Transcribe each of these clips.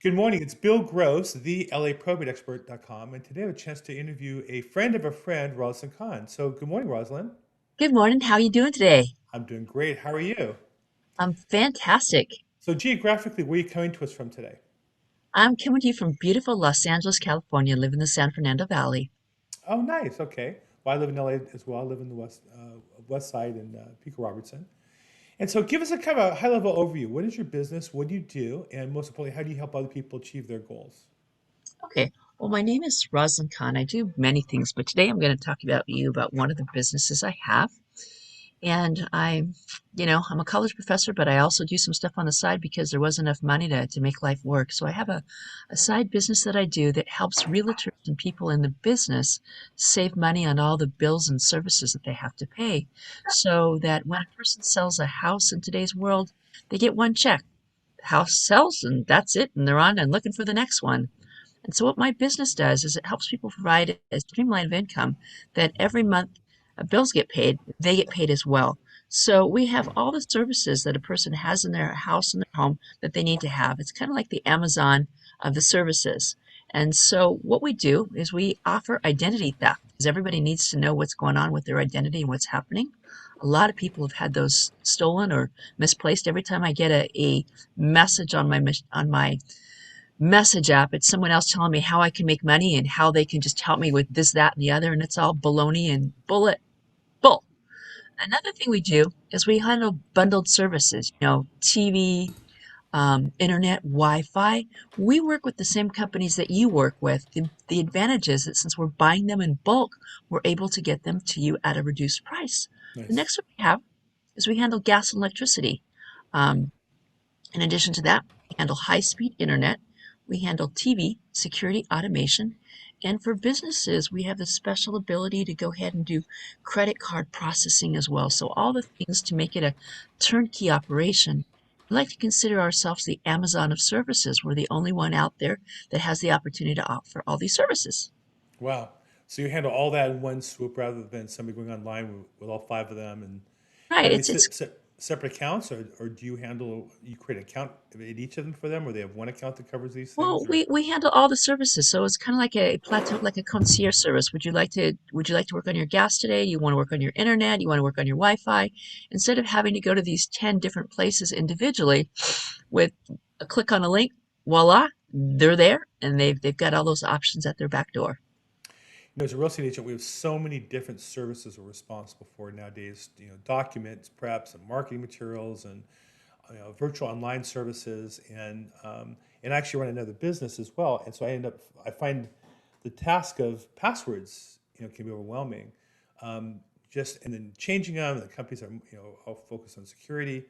Good morning. It's Bill Gross, the LAProbateExpert.com, and today I have a chance to interview a friend of a friend, Rosalyn Kahn. So, good morning, Rosalyn. Good morning. How are you doing today? I'm doing great. How are you? I'm fantastic. So, geographically, where are you coming to us from today? I'm coming to you from beautiful Los Angeles, California, live in the San Fernando Valley. Oh, nice. Okay. Well, I live in LA as well. I live in the west side in Pico Robertson. And so, give us a kind of a high-level overview. What is your business? What do you do? And most importantly, how do you help other people achieve their goals? Okay. Well, my name is Rosalyn Kahn. I do many things, but today I'm going to talk about one of the businesses I have. And I'm a college professor, but I also do some stuff on the side because there wasn't enough money to make life work. So I have a side business that I do that helps realtors and people in the business save money on all the bills and services that they have to pay. So that when a person sells a house in today's world, they get one check. The house sells and that's it, and they're on and looking for the next one. And so what my business does is it helps people provide a streamline of income that every month bills get paid, they get paid as well. So we have all the services that a person has in their house and their home that they need to have. It's kind of like the Amazon of the services. And so what we do is we offer identity theft because everybody needs to know what's going on with their identity and what's happening. A lot of people have had those stolen or misplaced. Every time I get a message on my message app. It's someone else telling me how I can make money and how they can just help me with this, that, and the other. And it's all baloney and bull. Another thing we do is we handle bundled services, TV, internet, Wi-Fi. We work with the same companies that you work with. The advantage is that since we're buying them in bulk, we're able to get them to you at a reduced price. The Nice. next one we have is we handle gas and electricity. Um, in addition to that, we handle high-speed internet, we handle TV, security automation, and for businesses, we have the special ability to go ahead and do credit card processing as well. So all the things to make it a turnkey operation. We like to consider ourselves the Amazon of services. We're the only one out there that has the opportunity to offer all these services. Wow. So you handle all that in one swoop rather than somebody going online with all five of them and Right. have they It's separate accounts, or do you create an account in each of them for them, or they have one account that covers these Well, things, or we handle all the services, so it's kind of like a plateau, like a concierge service. Would you like to work on your gas today? You want to work on your internet? You want to work on your Wi-Fi? Instead of having to go to these 10 different places individually, with a click on a link, voila, they're there, and they've got all those options at their back door. as a real estate agent, we have so many different services we're responsible for nowadays. Documents, preps, and marketing materials, and virtual online services, and I actually run another business as well. And so I find the task of passwords, can be overwhelming. Um, just and then changing them. The companies are all focused on security.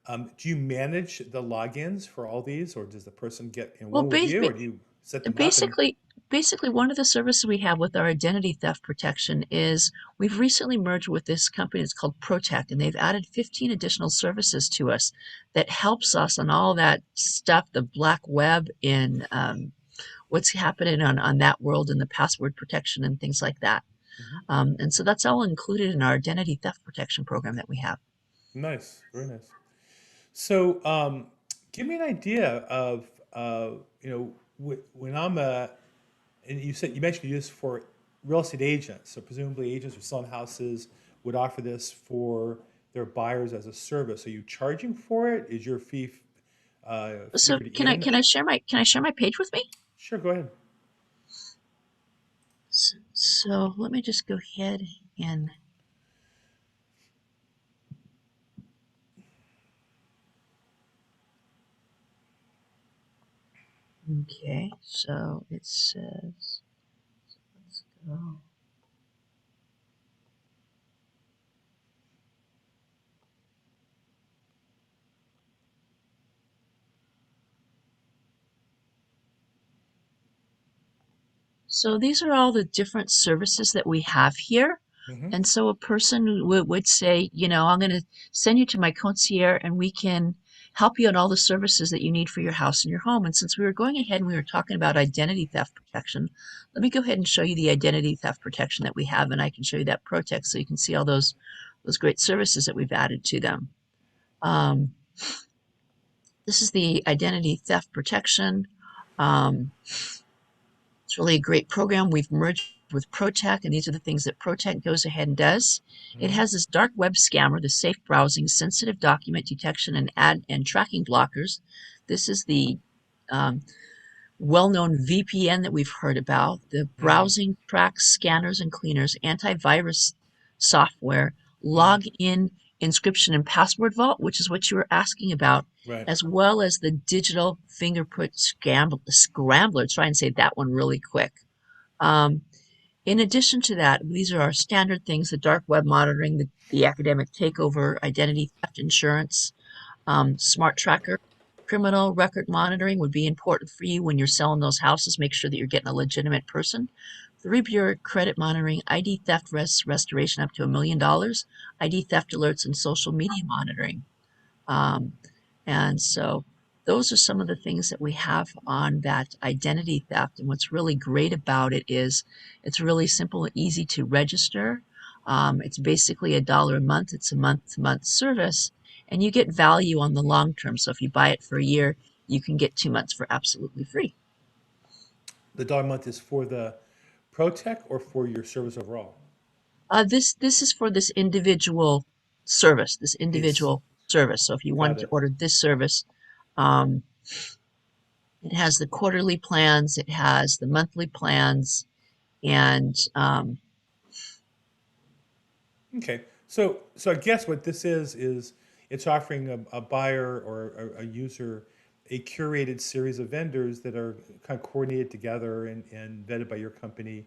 Do you manage the logins for all these, or does the person get in Well, one with you, or do you set them up and basically, basically, one of the services we have with our identity theft protection is we've recently merged with this company. It's called Protect, and they've added 15 additional services to us that helps us on all that stuff, the black web and what's happening on that world and the password protection and things like that. Mhm. And so that's all included in our identity theft protection program that we have. Nice, very nice. So, give me an idea of when I'm a and you mentioned you do this for real estate agents. So presumably agents who are selling houses would offer this for their buyers as a service. Are you charging for it? Is your fee So figured can I in? can I share my page with me? Sure, go ahead. So let me just go ahead and okay. So it says let's go. So these are all the different services that we have here. Hmm. And so a person would say, I'm going to send you to my concierge and we can help you on all the services that you need for your house and your home. And since we were going ahead and we were talking about identity theft protection, let me go ahead and show you the identity theft protection that we have. And I can show you that Protect so you can see all those great services that we've added to them. Um, this is the identity theft protection. Um, it's really a great program. We've merged with ProTech, and these are the things that ProTech goes ahead and does. It Hmm. has this dark web scammer, the safe browsing, sensitive document detection, and ad and tracking blockers. This is the um, well-known VPN that we've heard about, the Hmm. browsing tracks, scanners and cleaners, antivirus software, Hmm. login encryption and password vault, which is what you were asking about, Right. as well as the digital fingerprint scrambler. Try and say that one really quick. Um, in addition to that, these are our standard things: the dark web monitoring, the academic takeover, identity theft insurance, smart tracker. Criminal record monitoring would be important for you when you're selling those houses. Make sure that you're getting a legitimate person. Three bureau credit monitoring, ID theft restoration up to $1 million, ID theft alerts, and social media monitoring. Um, and so those are some of the things that we have on that identity theft. And what's really great about it is it's really simple and easy to register. It's basically $1 a month. It's a month-to-month service, and you get value on the long term. So if you buy it for a year, you can get 2 months for absolutely free. The dollar a month is for the ProTech or for your service overall? This is for this individual service, this Piece. individual service. So if you Got wanted to it. order this service, um, it has the quarterly plans, it has the monthly plans, and Okay. So I guess what this is it's offering a buyer or a user a curated series of vendors that are kind of coordinated together and vetted by your company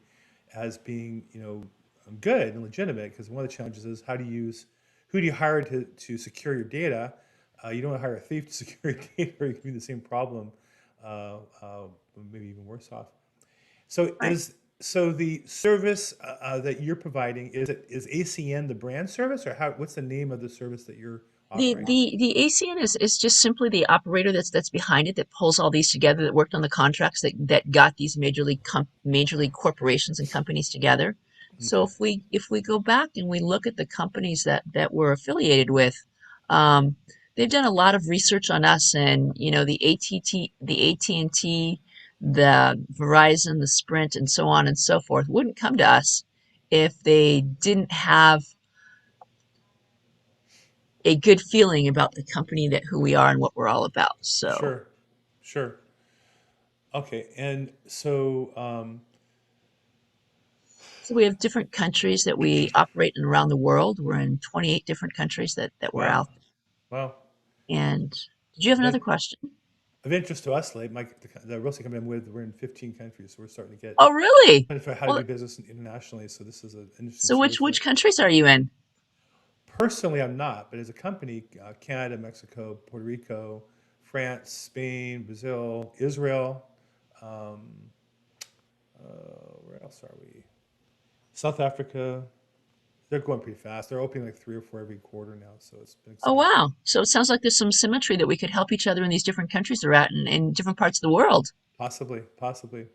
as being, good and legitimate. Because one of the challenges is who do you hire to secure your data? You don't want to hire a thief to secure your data, or you can be the same problem, uh, uh, maybe even worse off. So right. the service that you're providing is ACN the brand service, or what's the name of the service that you're The offering? the the ACN is just simply the operator that's behind it, that pulls all these together, that worked on the contracts, that got these major league corporations and companies together. So Okay, if we go back and we look at the companies that we're affiliated with, they've done a lot of research on us, and the AT&T, the Verizon, the Sprint, and so on and so forth wouldn't come to us if they didn't have a good feeling about the company, that who we are and what we're all about. So, sure, sure. Okay, and so so we have different countries that we operate in around the world. We're in 28 different countries that we're wow, out. wow. And did you have That another question? of interest to us, like the real estate company I'm with, we're in 15 countries, so we're starting to get Oh, really? kind of how to Well, do business internationally. So this is an interesting so which service for which us. countries are you in? Personally, I'm not, but as a company, Canada, Mexico, Puerto Rico, France, Spain, Brazil, Israel. Um, where else are we? South Africa. They're going pretty fast. They're opening like three or four every quarter now, so it's been Oh, exciting. wow. So it sounds like there's some symmetry, that we could help each other in these different countries they're at, in different parts of the world. Possibly, possibly.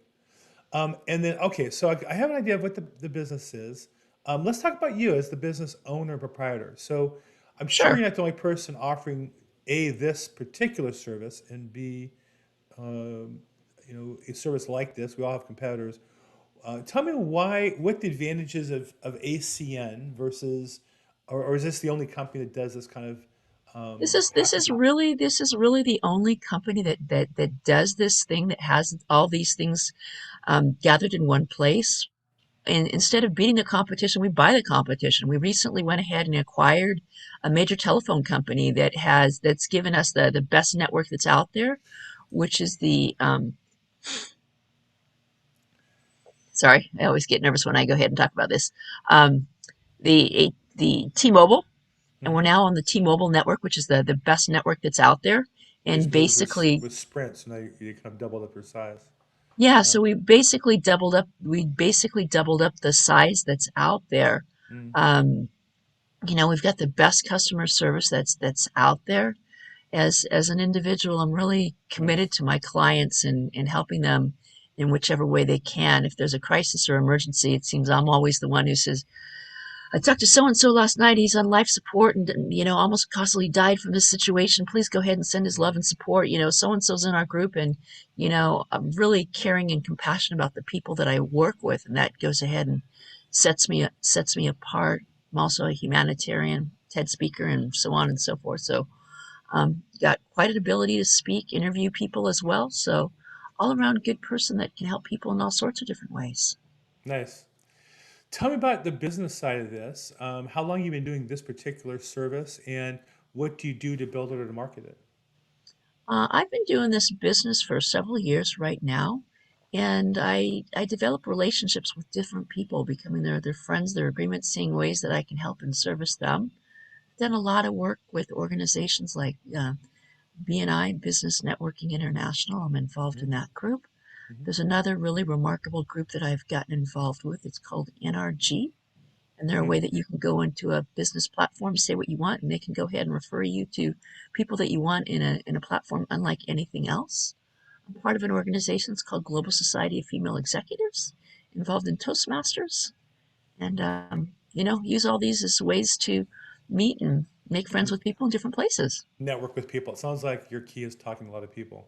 And then, okay, so I have an idea of what the business is. Let's talk about you as the business owner and proprietor. So I'm sure Sure. you're not the only person offering A, this particular service, and B, um, a service like this. We all have competitors. Tell me what the advantages of ACN versus, or is this the only company that does this kind of packaging? This is really the only company that does this thing, that has all these things gathered in one place. And instead of beating the competition, we buy the competition. We recently went ahead and acquired a major telephone company that's given us the best network that's out there, which is sorry, I always get nervous when I go ahead and talk about this. The T-Mobile, and we're Hmm. now on the T-Mobile network, which is the best network that's out there. You used And to be basically, with Sprint, so now you kind of doubled up your size. yeah, Yeah. so we basically doubled up the size that's out there. Mm. Um, we've got the best customer service that's out there. As an individual, I'm really committed Nice. to my clients, and helping them in whichever way they can. If there's a crisis or emergency, it seems I'm always the one who says, I talked to so and so last night. He's on life support and, almost constantly died from this situation. Please go ahead and send his love and support. So and so's in our group, and I'm really caring and compassionate about the people that I work with, and that goes ahead and sets me apart. I'm also a humanitarian, TED speaker, and so on and so forth. So, got quite an ability to speak, interview people as well. So, all around good person that can help people in all sorts of different ways. Nice. Tell me about the business side of this. How long you been doing this particular service, and what do you do to build it or to market it? I've been doing this business for several years right now, and I develop relationships with different people, becoming their friends, their agreements, seeing ways that I can help and service them. Done a lot of work with organizations like BNI, Business Networking International. I'm involved in that group. Mm-hmm. There's another really remarkable group that I've gotten involved with. It's called NRG, and they're a Mm-hmm. way that you can go into a business platform, say what you want, and they can go ahead and refer you to people that you want in a platform unlike anything else. I'm part of an organization. It's called Global Society of Female Executives, involved in Toastmasters, and use all these as ways to meet and make friends And with people in different places. network with people. It sounds like your key is talking to a lot of people.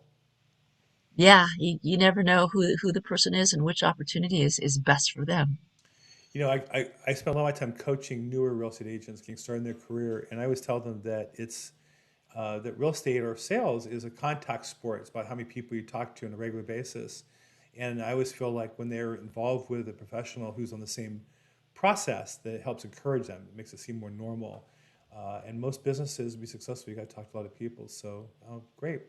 Yeah, you never know who the person is and which opportunity is best for them. I spend a lot of my time coaching newer real estate agents getting started in their career, and I always tell them that that real estate or sales is a contact sport. It's about how many people you talk to on a regular basis. And I always feel like when they're involved with a professional who's on the same process, that it helps encourage them. It makes it seem more normal. And most businesses to be successful, you got to talk to a lot of people. So great.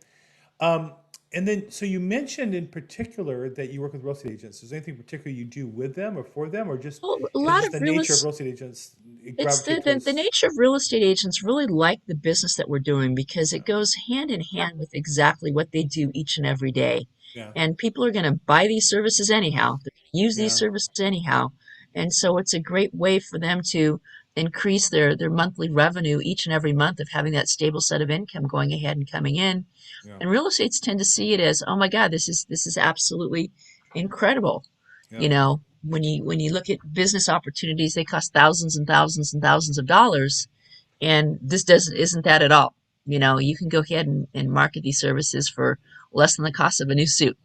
Um, and then, so you mentioned in particular that you work with real estate agents. Is there anything particular you do with them or for them, or just Well, a is it lot just of the real nature of estate real estate agents It's gravitate the towards? nature of real estate agents really like the business that we're doing because it goes hand in hand with exactly what they do each and every day. Yeah, And people are going to buy these services anyhow. They're going to use these yeah, services anyhow. And so it's a great way for them to increase their monthly revenue each and every month of having that stable set of income going ahead and coming in. yeah, And real estates tend to see it as, oh my God, this is absolutely incredible. yeah. When you look at business opportunities, they cost thousands and thousands and thousands of dollars, and this doesn't isn't that at all. You can go ahead and market these services for less than the cost of a new suit.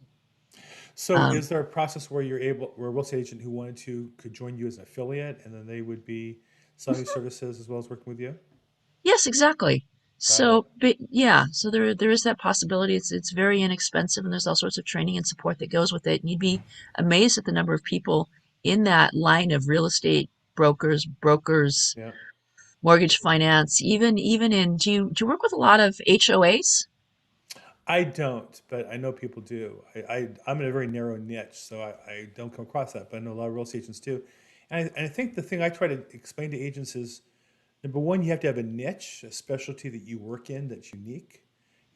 So Um, is there a process where you're able, where a real estate agent who wanted to could join you as an affiliate, and then they would be selling services as well as working with you? yes, exactly. Got it. So, but yeah, so there is that possibility. It's very inexpensive, and there's all sorts of training and support that goes with it. And you'd be amazed at the number of people in that line of real estate brokers, Yeah. mortgage finance, even in do you work with a lot of HOAs? I don't, but I know people do. I'm in a very narrow niche, so I don't come across that, but I know a lot of real estate agents do. And I think the thing I try to explain to agents is number one, you have to have a niche, a specialty that you work in that's unique.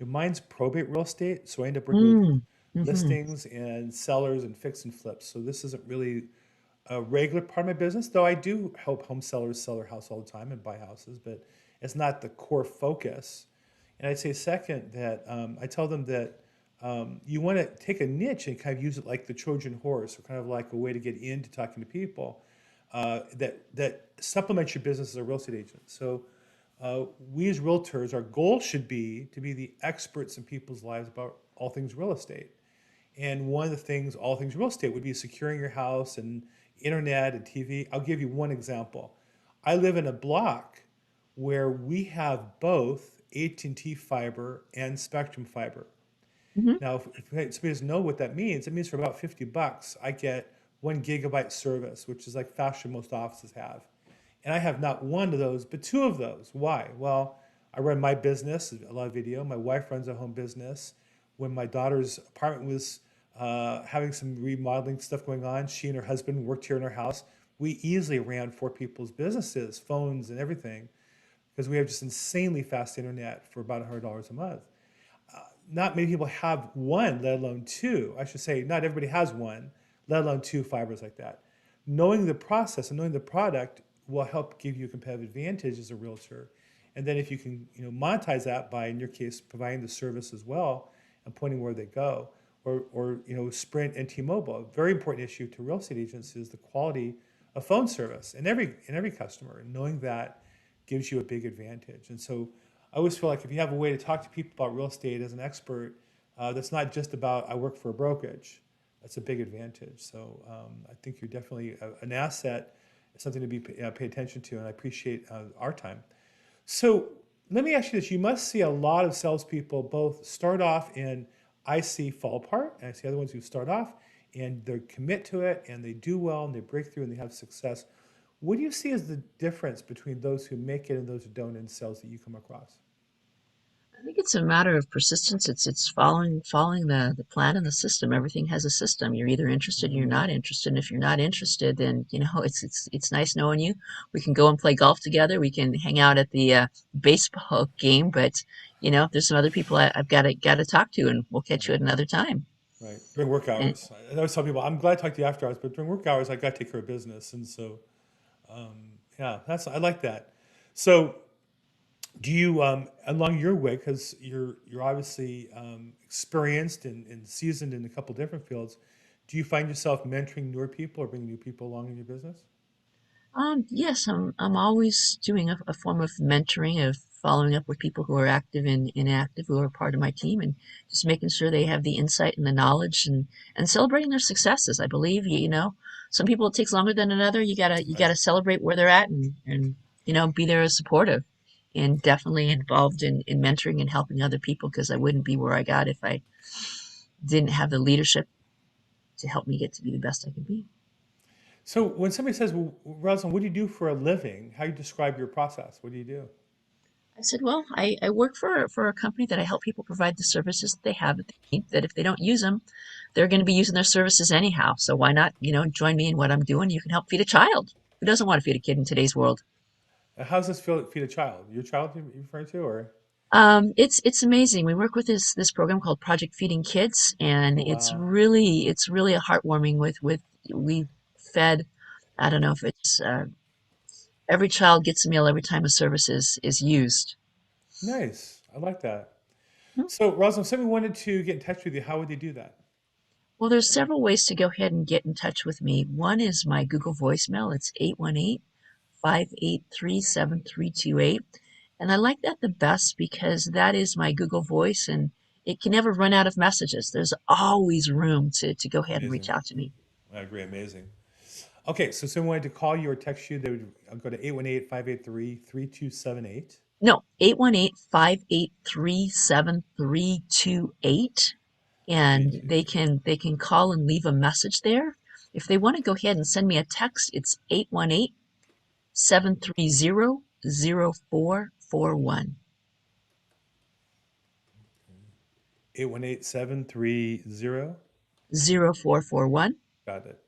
Mine's probate real estate, so I end up working with Mm. Hmm. listings and sellers and fix and flips. So this isn't really a regular part of my business, though I do help home sellers sell their house all the time and buy houses, but it's not the core focus. And I'd say second that I tell them that you want to take a niche and kind of use it like the Trojan horse, or kind of like a way to get into talking to people that supplements your business as a real estate agent. So we as realtors, our goal should be to be the experts in people's lives about all things real estate. And one of the things, all things real estate, would be securing your house and internet and TV. I'll give you one example. I live in a block where we have both AT&T fiber and Spectrum fiber. Hmm. Now, if somebody doesn't know what that means, it means for about $50, I get 1 gigabyte service, which is like faster than most offices have. And I have not one of those, but two of those. Why? Well, I run my business, a lot of video. My wife runs a home business. When my daughter's apartment was having some remodeling stuff going on, she and her husband worked here in our house. We easily ran four people's businesses, phones, and everything, because we have just insanely fast internet for about $100 a month. Not many people have one, let alone two. I should say, not everybody has one, let alone two fibers like that. Knowing the process and knowing the product will help give you a competitive advantage as a realtor. And then if you can, monetize that by, in your case, providing the service as well and pointing where they go, or Sprint and T-Mobile. A very important issue to real estate agents is the quality a phone service in every customer, and knowing that gives you a big advantage. And so I always feel like if you have a way to talk to people about real estate as an expert, that's not just about I work for a brokerage. That's a big advantage. So I think you're definitely an asset, something to be pay attention to, and I appreciate our time. So let me ask you this: you must see a lot of salespeople both start off and I see fall apart, and I see other ones who start off and they commit to it and they do well and they break through and they have success. What do you see as the difference between those who make it and those who don't in sales that you come across? I think it's a matter of persistence. It's following the plan and the system. Everything has a system. You're either interested or you're Mm, not interested. And if you're not interested, then it's nice knowing you. We can go and play golf together. We can hang out at the baseball game. But there's some other people I've got to talk to, and we'll catch you right, at another time. right. During work And hours, I always tell people I'm glad to talk to you after hours, but during work hours I got to take care of business, and so yeah, that's I like that. So do you, along your way, because you're obviously experienced and seasoned in a couple different fields, do you find yourself mentoring newer people or bringing new people along in your business? yes, I'm always doing a form of mentoring, of following up with people who are active and inactive, who are part of my team, and just making sure they have the insight and the knowledge, and celebrating their successes. I believe, some people it takes longer than another. You gotta Right. celebrate where they're at, and be there as supportive, and definitely involved in mentoring and helping other people, because I wouldn't be where I got if I didn't have the leadership to help me get to be the best I can be. So when somebody says, "Well, Rosalind, what do you do for a living?" How do you describe your process? What do you do? I said, well, I work for a company that I help people provide the services that they have that they need, that if they don't use them, they're going to be using their services anyhow. So why not, join me in what I'm doing? You can help feed a child. Who doesn't want to feed a kid in today's world? How does this feel feed a child? Your child you're referring to, or It's amazing. We work with this program called Project Feeding Kids, and oh it's wow, really it's really a heartwarming with we fed. I don't know if it's every child gets a meal every time a service is used. nice. I like that. So Rosalind, if somebody wanted to get in touch with you, how would they do that? Well, there's several ways to go ahead and get in touch with me. One is my Google voicemail. It's 818-583-7328. And I like that the best because that is my Google voice and it can never run out of messages. There's always room to go ahead and reach Amazing. out to me. I agree. Amazing. Okay, so if someone wanted to call you or text you, they would go to 818-583-3278. No, 818-583-7328. And they 328. can call and leave a message there. If they want to go ahead and send me a text, it's 818-730-0441. 818-730. 0441. Got it.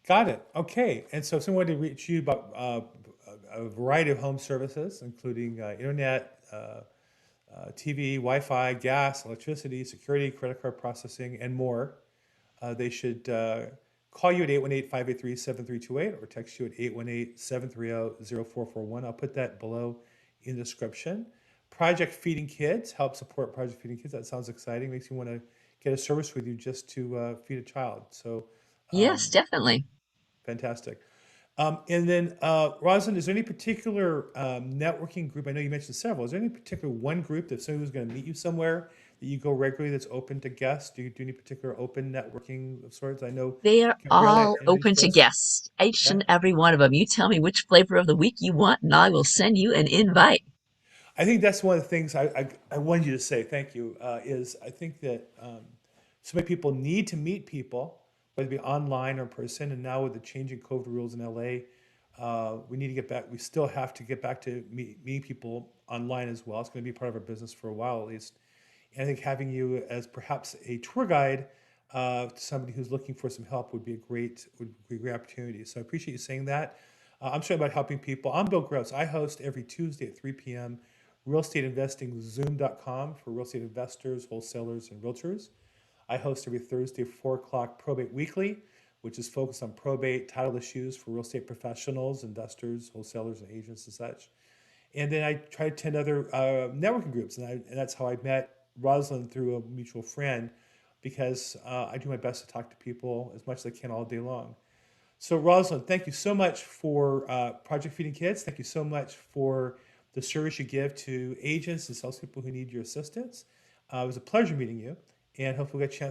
Got it. Okay. And so if someone wanted to reach you about a variety of home services, including internet, TV, Wi-Fi, gas, electricity, security, credit card processing, and more, they should call you at 818-583-7328 or text you at 818-730-0441. I'll put that below in the description. Project Feeding Kids, help support Project Feeding Kids. That sounds exciting. Makes you want to get a service with you just to feed a child. So Yes, definitely. fantastic. And then, Rosalind, is there any particular networking group? I know you mentioned several. Is there any particular one group that somebody who's going to meet you somewhere that you go regularly that's open to guests? Do you do any particular open networking of sorts? I know They are Gabriella all open introduced to us. guests, each Yeah. and every one of them. You tell me which flavor of the week you want, and I will send you an invite. I think that's one of the things I wanted you to say. Thank you. Is I think that so many people need to meet people, whether it be online or in person. And now with the changing COVID rules in LA, we need to get back. We still have to get back to meeting people online as well. It's going to be part of our business for a while at least. And I think having you as perhaps a tour guide to somebody who's looking for some help would be a great opportunity. So I appreciate you saying that. I'm sure about helping people. I'm Bill Gross. I host every Tuesday at 3 p.m. Real Estate Investing Zoom.com for real estate investors, wholesalers, and realtors. I host every Thursday at 4 o'clock Probate Weekly, which is focused on probate title issues for real estate professionals, investors, wholesalers, and agents and such. And then I try to attend other networking groups, and that's how I met Rosalind through a mutual friend, because I do my best to talk to people as much as I can all day long. So, Rosalind, thank you so much for Project Feeding Kids. Thank you so much for the service you give to agents and salespeople who need your assistance. It was a pleasure meeting you, and hopefully we'll get a chance